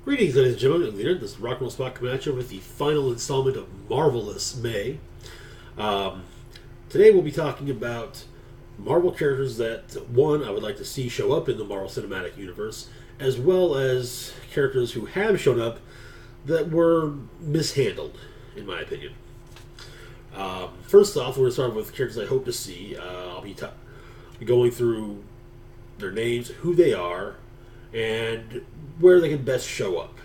Greetings, ladies and gentlemen. Leader, this is Rock and Roll Spot coming at you with the final installment of Marvelous May. Um, Today we'll be talking about Marvel characters that, one, I would like to see show up in the Marvel Cinematic Universe, as well as characters who have shown up that were mishandled, in my opinion. First off, we're going to start with characters I hope to see. I'll be going through their names, who they are, and where they can best show up.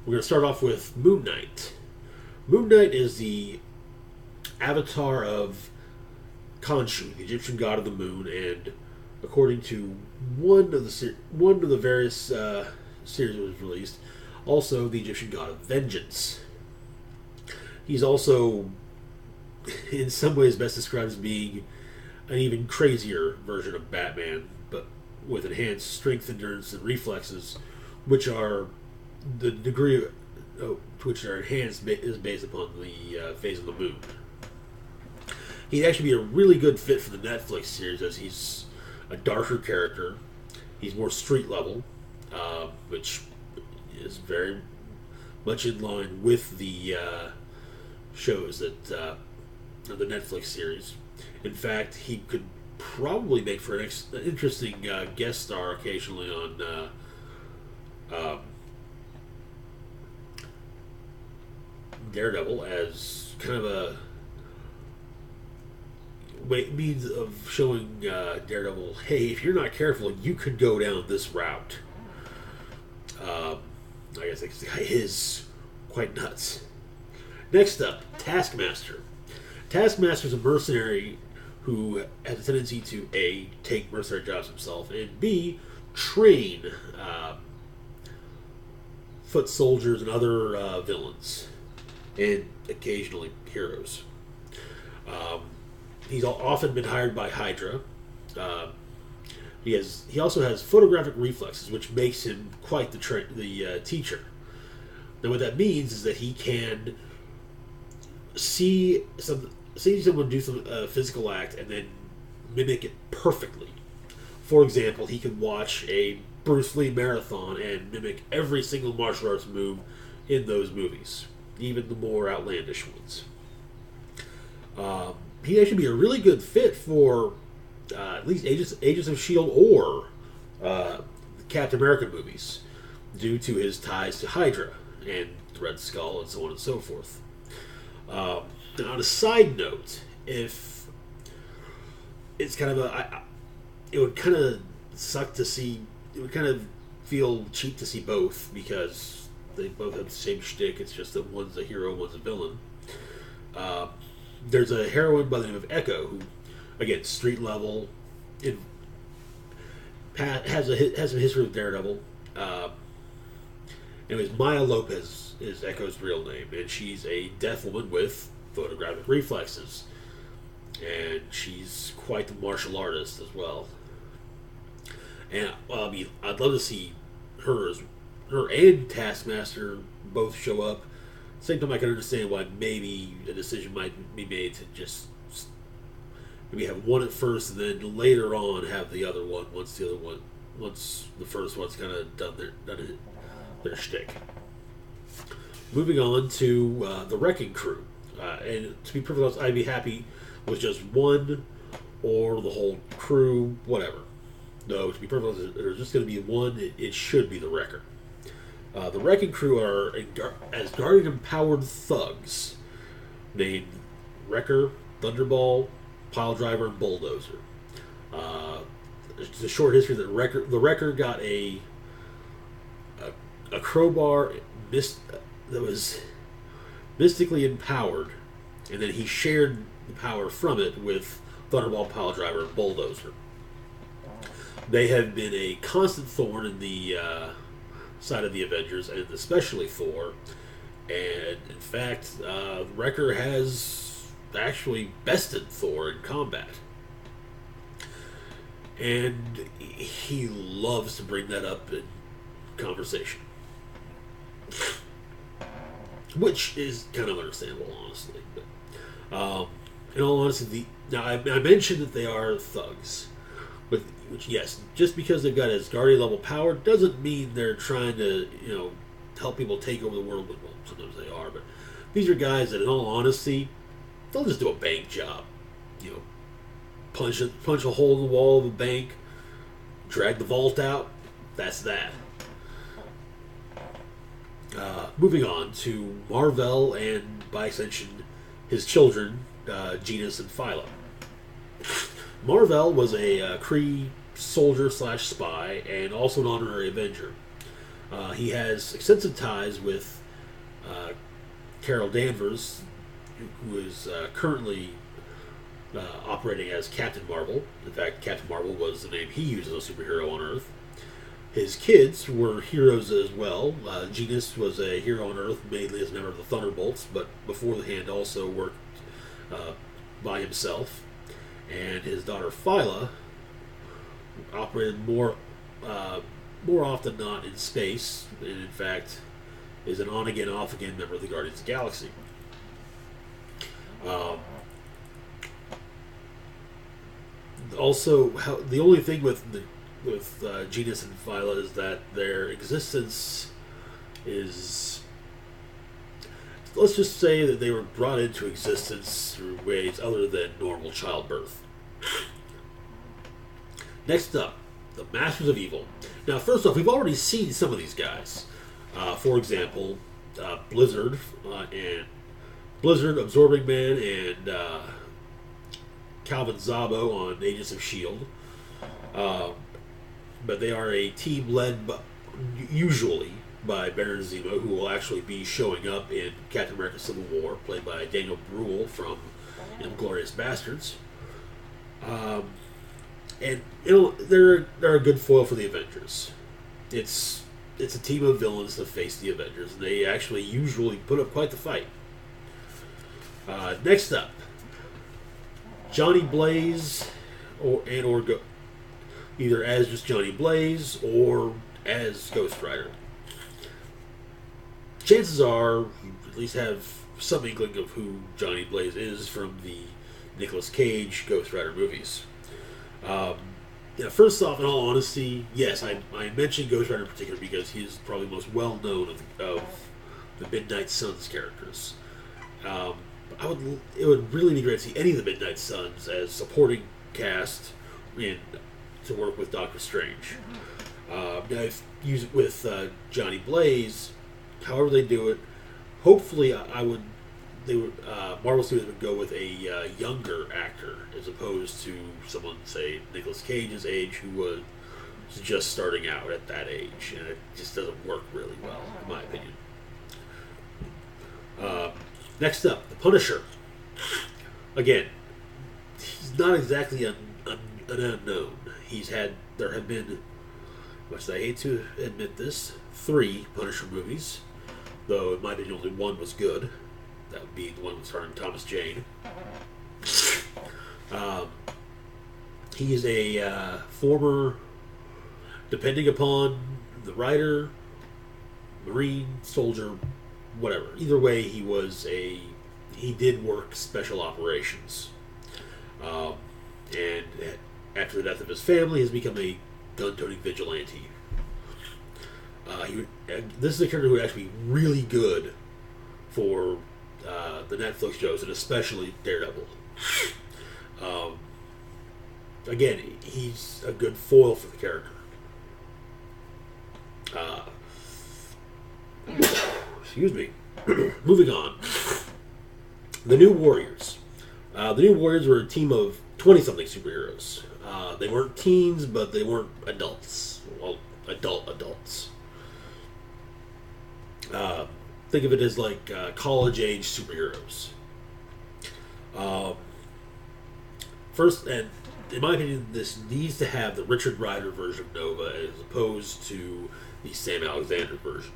We're going to start off with Moon Knight. Moon Knight is the avatar of Khonshu, the Egyptian god of the moon, and according to one of the various series that was released, also the Egyptian god of vengeance. He's also, in some ways, best described as being an even crazier version of Batman, but with enhanced strength, endurance, and reflexes, which are the degree to which they're enhanced is based upon the phase of the moon. He'd actually be a really good fit for the Netflix series, as he's a darker character. He's more street level, which is very much in line with the shows that the Netflix series. In fact, he could probably make for an interesting guest star occasionally on Daredevil, as kind of a means of showing Daredevil, hey, if you're not careful, you could go down this route. I guess this guy is quite nuts. Next up, Taskmaster. Taskmaster is a mercenary who has a tendency to A, take mercenary jobs himself, and B, train foot soldiers and other villains, and occasionally heroes. He's often been hired by Hydra. He also has photographic reflexes, which makes him quite the teacher. Now, what that means is that he can see someone do some physical act and then mimic it perfectly. For example, he can watch a Bruce Lee marathon and mimic every single martial arts move in those movies, even the more outlandish ones. He'd actually be a really good fit for at least Agents of S.H.I.E.L.D. or Captain America movies, due to his ties to Hydra and Red Skull and so on and so forth. Now, on a side note, if it's kind of it would kind of suck to see. It would kind of feel cheap to see both, because they both have the same shtick. It's just that one's a hero, one's a villain. There's a heroine by the name of Echo, who, again, street level, has a history with Daredevil. Anyways, Maya Lopez is Echo's real name, and she's a deaf woman with photographic reflexes, and she's quite the martial artist as well. And I mean, I'd love to see her and Taskmaster both show up. At the same time, I can understand why maybe a decision might be made to just maybe have one at first, and then later on have the other one once the first one's kind of done their shtick. Moving on to the Wrecking Crew, and to be perfectly honest, I'd be happy with just one or the whole crew, whatever. No, to be perfectly honest, there's just going to be one. It should be the Wrecker. The Wrecking Crew are as Guardian-empowered thugs named Wrecker, Thunderball, Piledriver, and Bulldozer. It's a short history that the Wrecker got a crowbar that was mystically empowered, and then he shared the power from it with Thunderball, Piledriver, and Bulldozer. They have been a constant thorn in the side of the Avengers, and especially Thor. And in fact, Wrecker has actually bested Thor in combat. And he loves to bring that up in conversation. Which is kind of understandable, honestly. But, in all honesty, now I mentioned that they are thugs. But which, yes, just because they've got Asgardian level power doesn't mean they're trying to help people take over the world. Well, sometimes they are, but these are guys that, in all honesty, they'll just do a bank job. You know, punch a hole in the wall of a bank, drag the vault out. That's that. Moving on to Marvel and, by extension, his children, Genus and Phyla. Marvel was a Kree soldier slash spy and also an honorary Avenger. He has extensive ties with Carol Danvers, who is currently operating as Captain Marvel. In fact, Captain Marvel was the name he used as a superhero on Earth. His kids were heroes as well. Genus was a hero on Earth, mainly as a member of the Thunderbolts, but beforehand also worked by himself. And his daughter Phyla operated more often not in space, and in fact is an on-again, off-again member of the Guardians of the Galaxy. Also, the only thing with Genus and Phyla is that their existence is, let's just say that they were brought into existence through ways other than normal childbirth. Next up, the Masters of Evil. Now, first off, we've already seen some of these guys. For example, Blizzard, Absorbing Man, and Calvin Zabo on Agents of S.H.I.E.L.D. But they are a team led usually by Baron Zemo, who will actually be showing up in Captain America Civil War, played by Daniel Bruhl from Inglourious Bastards. And they're a good foil for the Avengers. It's a team of villains to face the Avengers, and they actually usually put up quite the fight. Next up, Johnny Blaze, either as just Johnny Blaze or as Ghost Rider. Chances are you at least have some inkling of who Johnny Blaze is from the Nicolas Cage Ghost Rider movies. First off, in all honesty, yes, I mentioned Ghost Rider in particular because he's probably the most well known of the Midnight Suns characters. It would really be great to see any of the Midnight Suns as supporting cast to work with Doctor Strange. Now, if you use it with Johnny Blaze, however they do it, hopefully Marvel Studios would go with a younger actor as opposed to someone, say, Nicolas Cage's age, who was just starting out at that age, and it just doesn't work really well, in my opinion. Next up, the Punisher. Again, he's not exactly an unknown. There have been, much as I hate to admit this, 3 Punisher movies, though in my opinion only one was good. That would be the one starring Thomas Jane. He is a former, depending upon the writer, Marine, soldier, whatever. Either way, he did work special operations. And after the death of his family, has become a gun-toting vigilante. This is a character who would actually be really good for the Netflix shows, and especially Daredevil. Again, he's a good foil for the character. Excuse me. Moving on. The New Warriors. The New Warriors were a team of 20-something superheroes. They weren't teens, but they weren't adults. Well, adults. Think of it as like college-age superheroes. First, and in my opinion, this needs to have the Richard Rider version of Nova as opposed to the Sam Alexander version.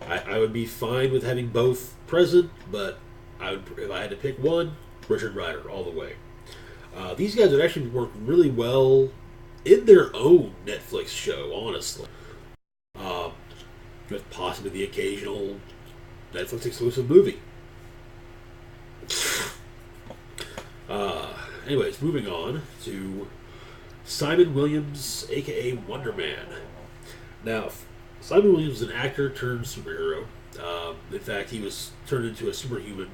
I would be fine with having both present, but if I had to pick one, Richard Rider all the way. These guys would actually work really well in their own Netflix show, honestly. With possibly the occasional Netflix exclusive movie. Anyways, moving on to Simon Williams, aka Wonder Man. Now, Simon Williams is an actor turned superhero. In fact, he was turned into a superhuman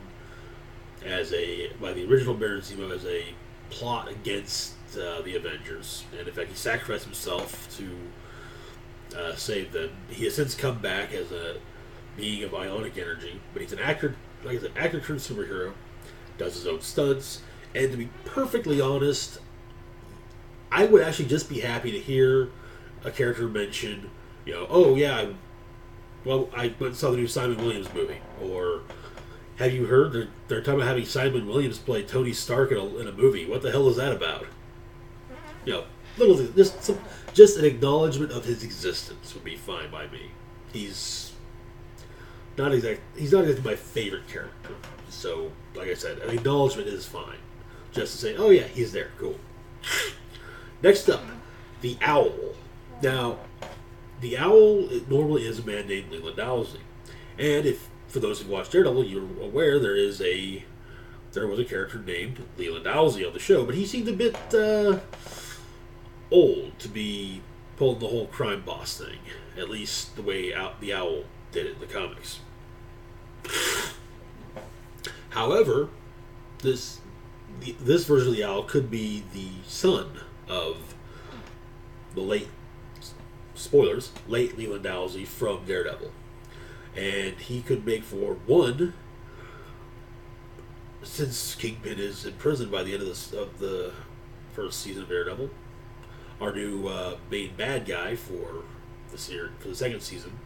by the original Baron Zemo as a plot against the Avengers, and in fact, he sacrificed himself to save them. He has since come back as a being of ionic energy, but he's an actor, like I said, actor turned superhero, does his own stunts, and to be perfectly honest, I would actually just be happy to hear a character mention, oh yeah, I went and saw the new Simon Williams movie, or have you heard they're talking about having Simon Williams play Tony Stark in a movie? What the hell is that about? Little just an acknowledgement of his existence would be fine by me. He's not exactly my favorite character, so like I said, an acknowledgement is fine. Just to say, oh yeah, he's there, cool. Next up, the Owl. Now, the Owl normally is a man named Leland Owlsley, and for those who watched Daredevil, you're aware there was a character named Leland Owlsley on the show, but he seemed a bit old to be pulling the whole crime boss thing, at least the way the Owl did it in the comics. However, this version of the Owl could be the son of the late Leland Owlsley from Daredevil. And he could make for one, since Kingpin is in prison by the end of the first season of Daredevil, our new main bad guy for the second season,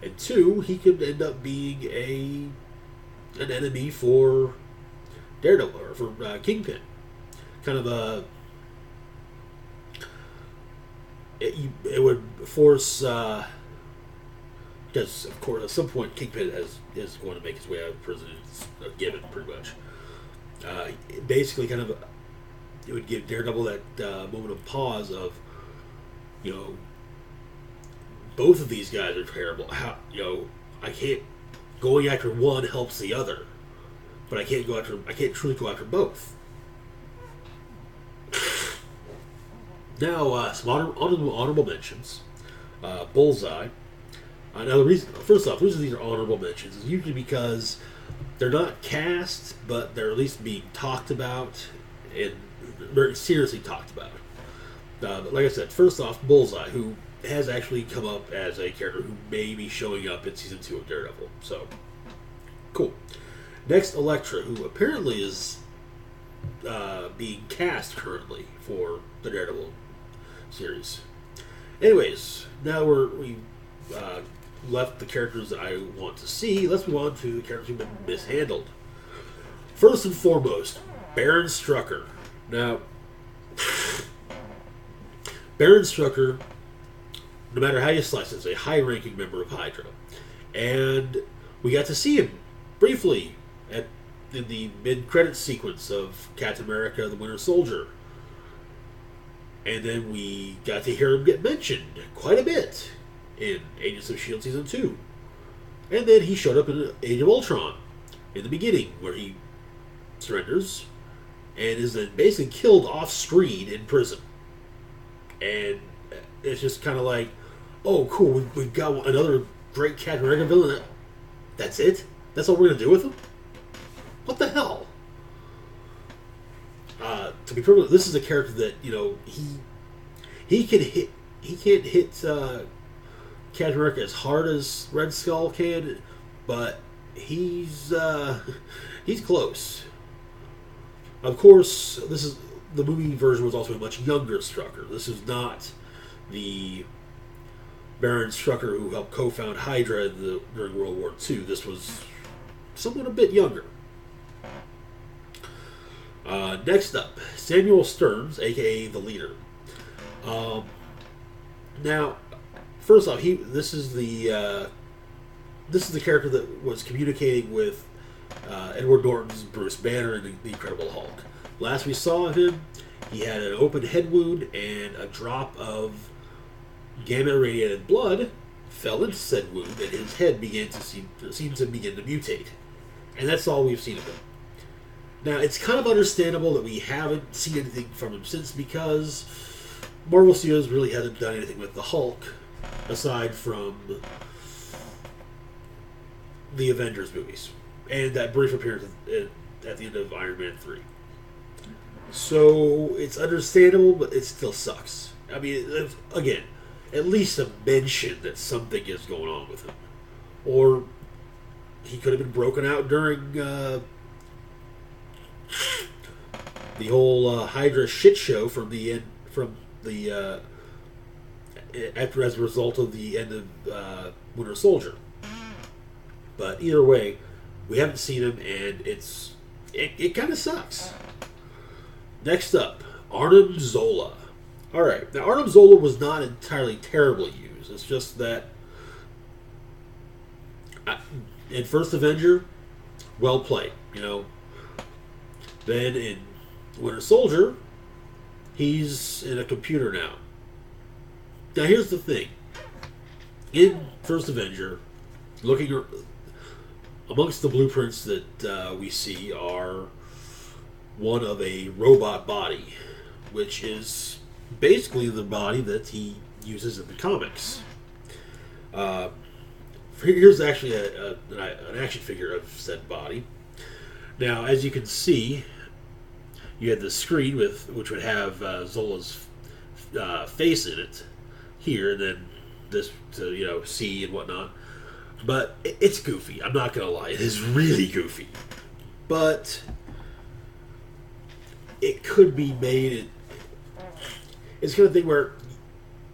and two, he could end up being an enemy for Daredevil or for Kingpin. Kind of it would force. Because, of course, at some point, Kingpin is going to make his way out of prison. It's a given, pretty much. Basically, it would give Daredevil that moment of pause of, both of these guys are terrible. I can't, going after one helps the other, but I can't truly go after both. Now, some honorable mentions. Bullseye. Now, first off, the reason these are honorable mentions is usually because they're not cast, but they're at least being talked about and very seriously talked about. But like I said, first off, Bullseye, who has actually come up as a character who may be showing up in Season 2 of Daredevil. So, cool. Next, Elektra, who apparently is being cast currently for the Daredevil series. Anyways, now we've left the characters that I want to see. Let's move on to the characters who've been mishandled. First and foremost, Baron Strucker. Now, Baron Strucker, no matter how you slice it, is a high-ranking member of Hydra. And we got to see him briefly in the mid-credits sequence of Captain America, the Winter Soldier. And then we got to hear him get mentioned quite a bit in Agents of S.H.I.E.L.D. Season 2. And then he showed up in Age of Ultron in the beginning, where he surrenders and is then basically killed off-screen in prison. And it's just kind of like, oh, cool, we've got another great Captain America villain. That's it? That's all we're going to do with him? What the hell? To be perfectly, this is a character that, he can't hit Captain America as hard as Red Skull can, but he's close. Of course, the movie version was also a much younger Strucker. This is not the Baron Strucker who helped co-found Hydra during World War II. This was someone a bit younger. Next up, Samuel Stearns, aka the Leader. Now, first off, this is the character that was communicating with Edward Norton's Bruce Banner in the Incredible Hulk. Last we saw of him, he had an open head wound and a drop of gamma-irradiated blood fell into said wound, and his head seemed to begin to mutate. And that's all we've seen of him. Now, it's kind of understandable that we haven't seen anything from him since, because Marvel Studios really hasn't done anything with the Hulk aside from the Avengers movies and that brief appearance at the end of Iron Man 3. So it's understandable, but it still sucks. I mean, again, at least a mention that something is going on with him. Or he could have been broken out during the whole Hydra shit show from the end, after as a result of the end of Winter Soldier. But either way, we haven't seen him, and it kind of sucks. Next up, Arnim Zola. All right, now Arnim Zola was not entirely terribly used. It's just that in First Avenger, well played, you know. Then in Winter Soldier, he's in a computer now. Now here's the thing. In First Avenger, looking amongst the blueprints that we see are one of a robot body, which is basically the body that he uses in the comics. Here's actually an action figure of said body. Now, as you can see, you had the screen which would have Zola's face in it here, and then this to see and whatnot. But it's goofy. I'm not gonna lie, it is really goofy. But it could be made. It's the kind of thing where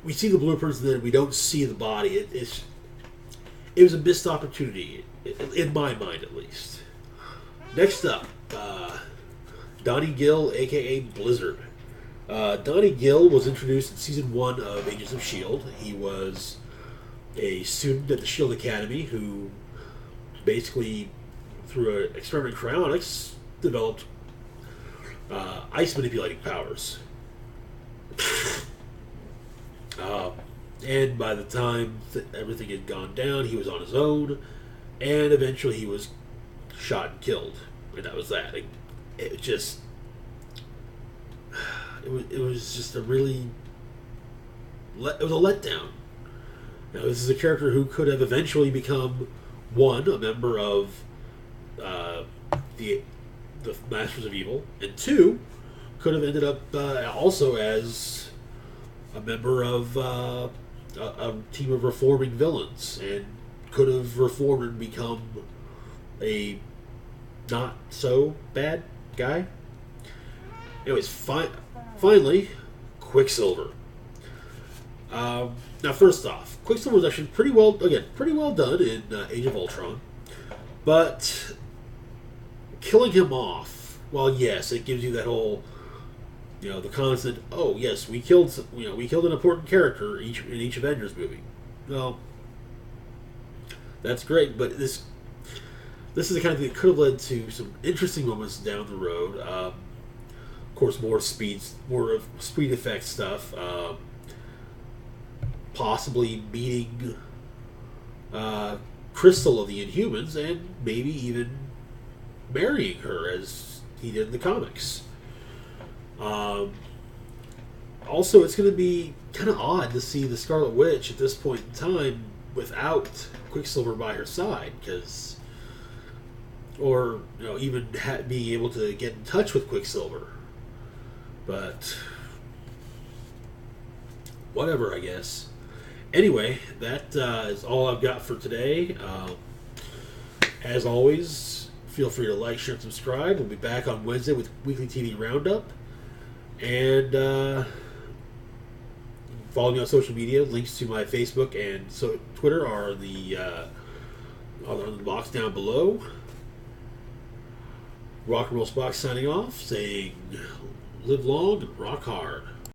we see the blueprints and then we don't see the body. It was a missed opportunity, in my mind at least. Next up, Donnie Gill, aka Blizzard. Donnie Gill was introduced in Season 1 of Agents of S.H.I.E.L.D. He was a student at the S.H.I.E.L.D. Academy who basically, through an experiment in cryonics, developed ice manipulating powers. And by the time everything had gone down, he was on his own, and eventually he was shot and killed, and that was that. It was just a really it was a letdown. Now, this is a character who could have eventually become a member of the Masters of Evil, and two, could have ended up also as a member of a team of reforming villains, and could have reformed and become a not so bad guy. Anyways, finally, Quicksilver. Now, first off, Quicksilver was actually pretty well done in Age of Ultron, but killing him off, well, yes, it gives you that whole, the constant, oh yes, we killed an important character in each Avengers movie. Well, that's great, but this is the kind of thing that could have led to some interesting moments down the road. Of course, more speed effect stuff. Possibly meeting Crystal of the Inhumans, and maybe even marrying her as he did in the comics. Also, it's going to be kind of odd to see the Scarlet Witch at this point in time without Quicksilver by her side, or even being able to get in touch with Quicksilver. But whatever, I guess. Anyway, that is all I've got for today. As always, feel free to like, share, and subscribe. We'll be back on Wednesday with Weekly TV Roundup. And follow me on social media. Links to my Facebook and Twitter are on the box down below. Rock and Roll Spock signing off, saying live long and rock hard.